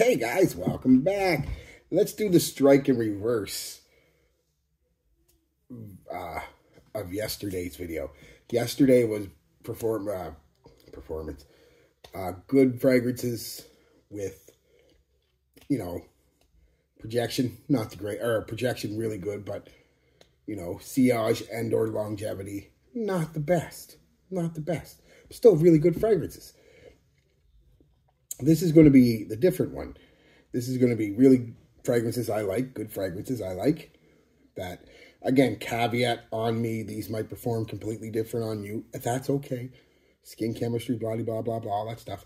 Hey guys, welcome back. Let's do the strike and reverse of yesterday's video. Yesterday was performance. Good fragrances with, projection, not the great, or projection really good, but, silage and or longevity, not the best. Not the best. Still really good fragrances. This is going to be the different one. This is going to be really fragrances I like, good fragrances I like. That, again, caveat on me, these might perform completely different on you. That's okay. Skin chemistry, blah, blah, blah, blah, all that stuff.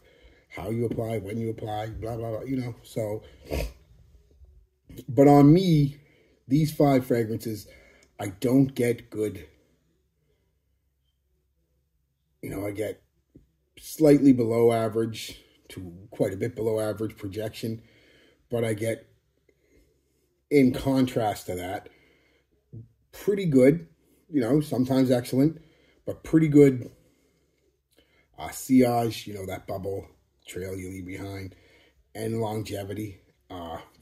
How you apply, when you apply, blah, blah, blah, So, but on me, these 5 fragrances, I don't get good. I get slightly below average to quite a bit below average projection, but I get, in contrast to that, pretty good, sometimes excellent, but pretty good sillage, that bubble trail you leave behind, and longevity.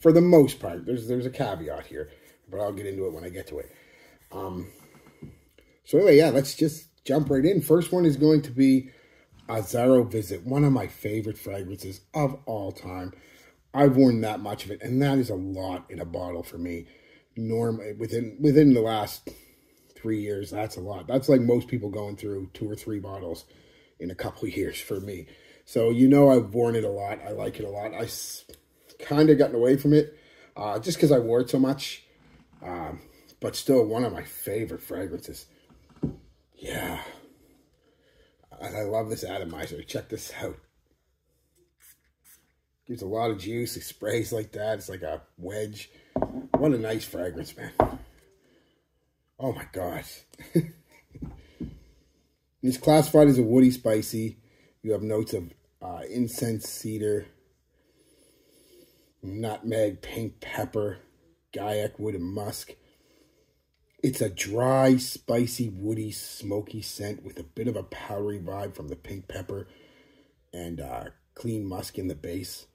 For the most part, there's a caveat here, but I'll get into it when I get to it. So anyway, yeah, let's just jump right in. First one is going to be Zero Visit, one of my favorite fragrances of all time. I've worn that much of it, and that is a lot in a bottle for me. Normally, within the last 3 years, that's a lot. That's like most people going through 2 or 3 bottles in a couple of years for me. So, I've worn it a lot. I like it a lot. I kind of gotten away from it just because I wore it so much. But still one of my favorite fragrances. Yeah. I love this atomizer. Check this out. Gives a lot of juice. It sprays like that. It's like a wedge. What a nice fragrance, man. Oh my God. It's classified as a woody spicy. You have notes of incense, cedar, nutmeg, pink pepper, gaiac wood, and musk. It's a dry, spicy, woody, smoky scent with a bit of a powdery vibe from the pink pepper and clean musk in the base.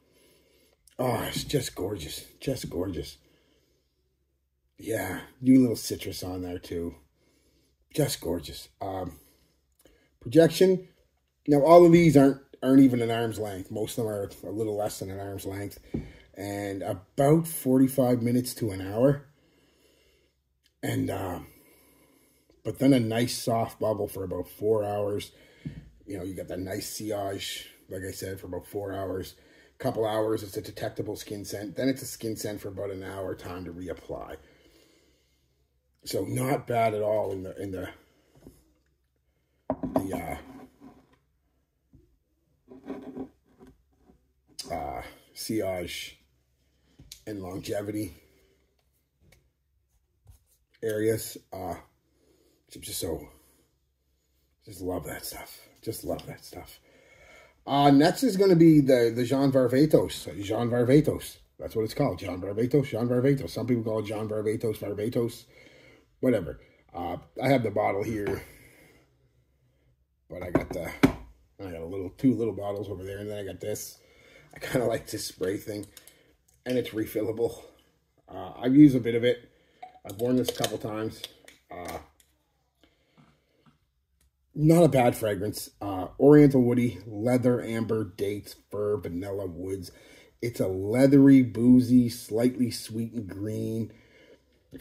Oh, it's just gorgeous. Just gorgeous. Yeah, new little citrus on there too. Just gorgeous. Projection. Now, all of these aren't even an arm's length. Most of them are a little less than an arm's length. And about 45 minutes to an hour. And, but then a nice soft bubble for about 4 hours. You got that nice sillage, like I said, for about 4 hours. Couple hours, it's a detectable skin scent. Then it's a skin scent for about an hour, time to reapply. So not bad at all in the sillage and longevity areas. Just love that stuff. Just love that stuff. Next is going to be the Jean Varvatos. Jean Varvatos. That's what it's called. Jean Varvatos. Jean Varvatos. Some people call it Jean Varvatos. Varvatos. Whatever. I have the bottle here, but I got 2 little bottles over there, and then I got this. I kind of like this spray thing, and it's refillable. I've used a bit of it. I've worn this a couple times. Not a bad fragrance. Oriental woody, leather, amber, dates, fir, vanilla, woods. It's a leathery, boozy, slightly sweetened green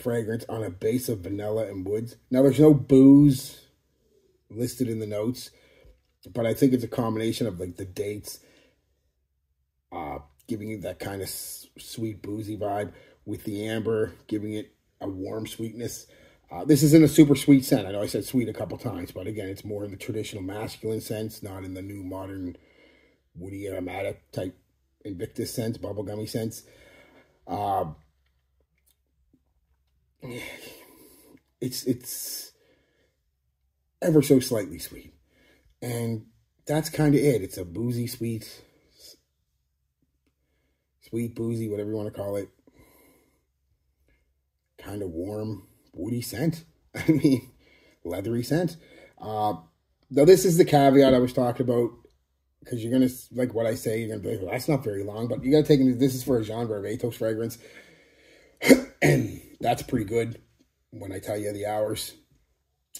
fragrance on a base of vanilla and woods. Now, there's no booze listed in the notes, but I think it's a combination of like the dates giving you that kind of sweet, boozy vibe with the amber giving it a warm sweetness. This isn't a super sweet scent. I know I said sweet a couple times, but again, it's more in the traditional masculine sense, not in the new modern woody aromatic type Invictus sense, bubblegummy sense. It's ever so slightly sweet. And that's kind of it. It's a boozy, sweet, boozy, whatever you want to call it. Kind of warm, woody scent. I mean, leathery scent. Now, this is the caveat I was talking about. because you're going to, like what I say, you're going to be like, well, that's not very long, but you got to take into, this is for a Jean Barbatos fragrance, and that's pretty good when I tell you the hours.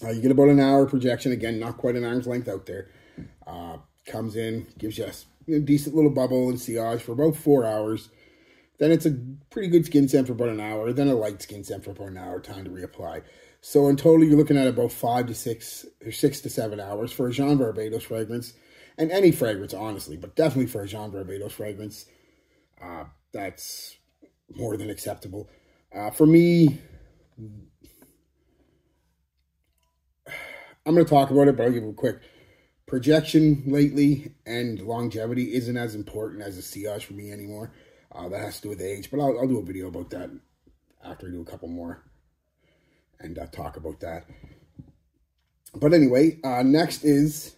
You get about an hour projection, again, not quite an arm's length out there. Comes in, gives you a decent little bubble and sillage for about 4 hours. Then it's a pretty good skin scent for about an hour. Then a light skin scent for about an hour, time to reapply. So in total, you're looking at about 5 to 6, or 6 to 7 hours for a Jean Barbatos fragrance. And any fragrance, honestly, but definitely for a Jean Barbatos fragrance, that's more than acceptable. For me, I'm going to talk about it, but I'll give it a quick. Projection lately and longevity isn't as important as a sillage for me anymore. That has to do with age, but I'll do a video about that after I do a couple more and talk about that. But anyway, next is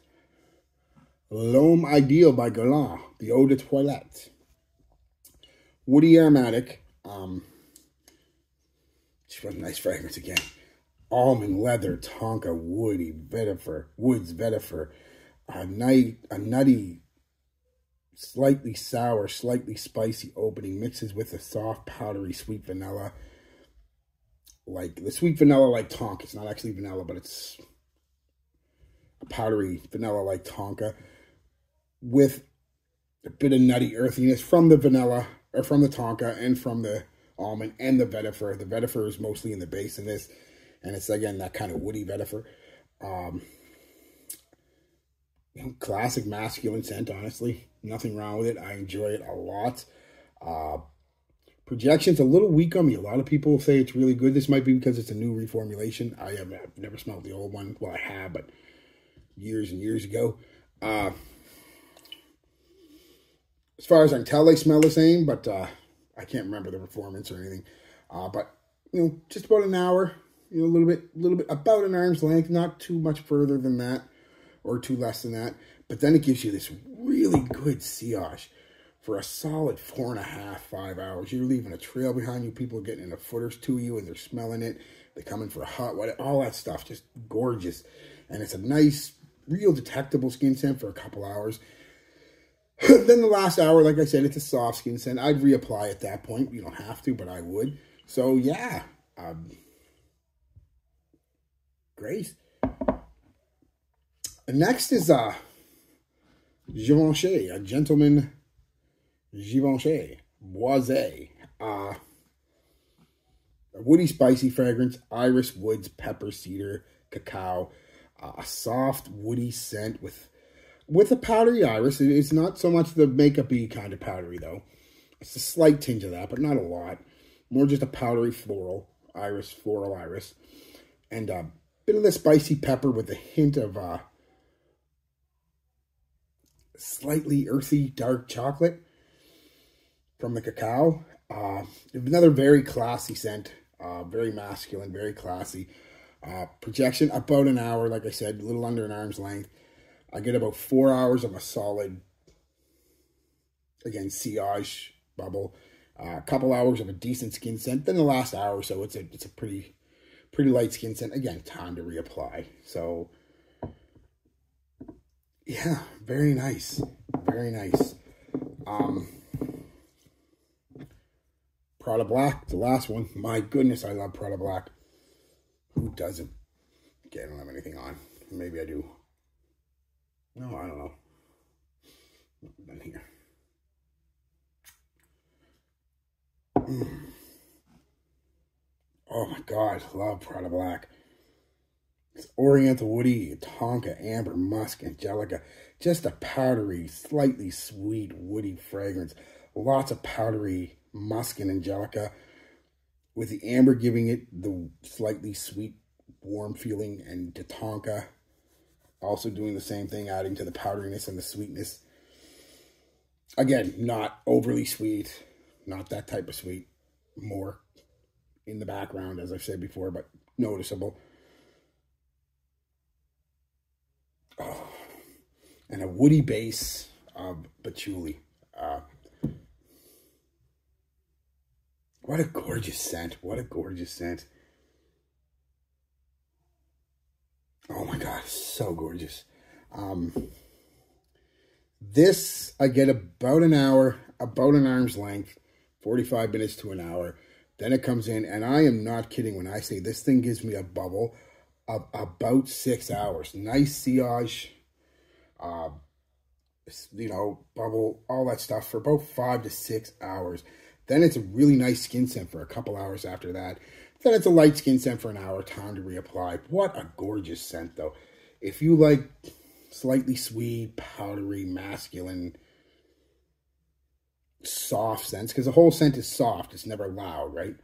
L'Homme Ideal by Guerlain, the Eau de Toilette. Woody aromatic. Just a nice fragrance again. Almond, leather, tonka, woody, woods vetiver. A nutty, slightly sour, slightly spicy opening mixes with a soft, powdery, sweet vanilla. Like the sweet vanilla like tonka. It's not actually vanilla, but it's a powdery vanilla like tonka with a bit of nutty earthiness from the vanilla, or from the tonka, and from the almond and the vetiver. The vetiver is mostly in the base of this, and it's again that kind of woody vetiver. Classic masculine scent, honestly. Nothing wrong with it. I enjoy it a lot. Projection's a little weak on me. A lot of people say it's really good. This might be because it's a new reformulation. I've never smelled the old one. Well, I have, but years and years ago. As far as I can tell, they smell the same, but I can't remember the performance or anything. But, just about an hour, a little bit, about an arm's length, not too much further than that, or too less than that. But then it gives you this really good sillage for a solid 4.5, 5 hours. You're leaving a trail behind you. People are getting in the footers to you, and they're smelling it. They come in for a hot, all that stuff, just gorgeous. And it's a nice, real detectable skin scent for a couple hours. Then the last hour, like I said, it's a soft skin scent. I'd reapply at that point. You don't have to, but I would. So, yeah. Great. Next is Givenchy, a Gentleman Givenchy, Boisé. A woody, spicy fragrance, iris, woods, pepper, cedar, cacao. A soft, woody scent with a powdery iris. It's not so much the makeup-y kind of powdery, though. It's a slight tinge of that, but not a lot. More just a powdery floral iris. And a bit of the spicy pepper with a hint of slightly earthy dark chocolate from the cacao. Another very classy scent. Very masculine, very classy. Projection, about an hour, like I said, a little under an arm's length. I get about 4 hours of a solid, again, sillage bubble. A couple hours of a decent skin scent. Then the last hour or so, it's a pretty light skin scent. Again, time to reapply. So, yeah, very nice. Very nice. Prada Black, the last one. My goodness, I love Prada Black. Who doesn't? Okay, I don't have anything on. Maybe I do. No, I don't know. Done here. Oh my God, love Prada Black. It's Oriental Woody, Tonka, Amber, Musk, Angelica. Just a powdery, slightly sweet, woody fragrance. Lots of powdery musk and Angelica, with the amber giving it the slightly sweet, warm feeling, and the Tonka also doing the same thing, adding to the powderiness and the sweetness. Again, not overly sweet, not that type of sweet, more in the background, as I've said before, but noticeable. Oh, and a woody base of patchouli. What a gorgeous scent. What a gorgeous scent. Oh my God, so gorgeous. This, I get about an hour, about an arm's length, 45 minutes to an hour. Then it comes in, and I am not kidding when I say this thing gives me a bubble of about 6 hours. Nice silage, you know, bubble, all that stuff for about 5 to 6 hours. Then it's a really nice skin scent for a couple hours after that. Then it's a light skin scent for an hour, time to reapply. What a gorgeous scent, though. If you like slightly sweet, powdery, masculine, soft scents, because the whole scent is soft, it's never loud, right?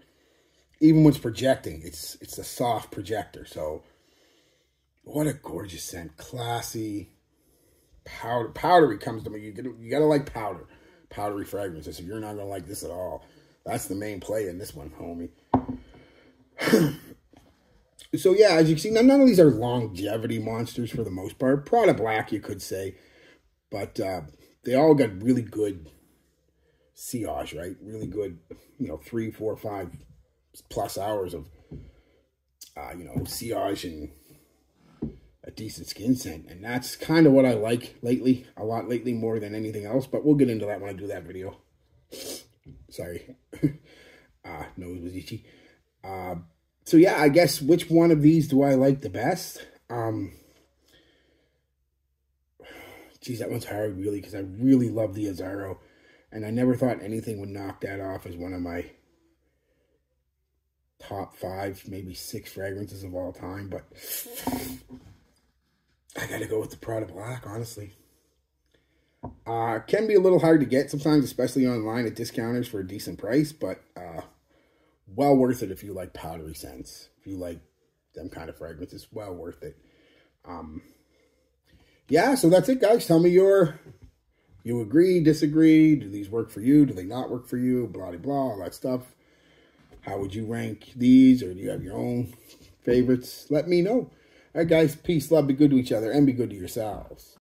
Even when it's projecting, it's a soft projector. So what a gorgeous scent. Classy, powdery comes to me. You gotta like powdery fragrances. If you're not gonna like this at all, that's the main play in this one, homie. So yeah, as you can see, none of these are longevity monsters for the most part. Prada Black, you could say, but they all got really good silage, right? Really good, you know, 3, 4, 5 plus hours of, you know, silage and a decent skin scent. And that's kind of what I like lately, a lot lately, more than anything else. But we'll get into that when I do that video. Sorry. Nose was itchy. So yeah, I guess which one of these do I like the best? Geez, that one's hard, really, because I really love the Azzaro. And I never thought anything would knock that off as one of my top 5, maybe 6 fragrances of all time. But I gotta go with the Prada Black, honestly. Can be a little hard to get sometimes, especially online at discounters for a decent price. But well worth it if you like powdery scents. If you like them kind of fragrances, well worth it. Yeah, so that's it, guys. Tell me you agree, disagree, do these work for you, do they not work for you, blah, blah, blah, all that stuff. How would you rank these, or do you have your own favorites? Let me know. All right, guys, peace, love, be good to each other, and be good to yourselves.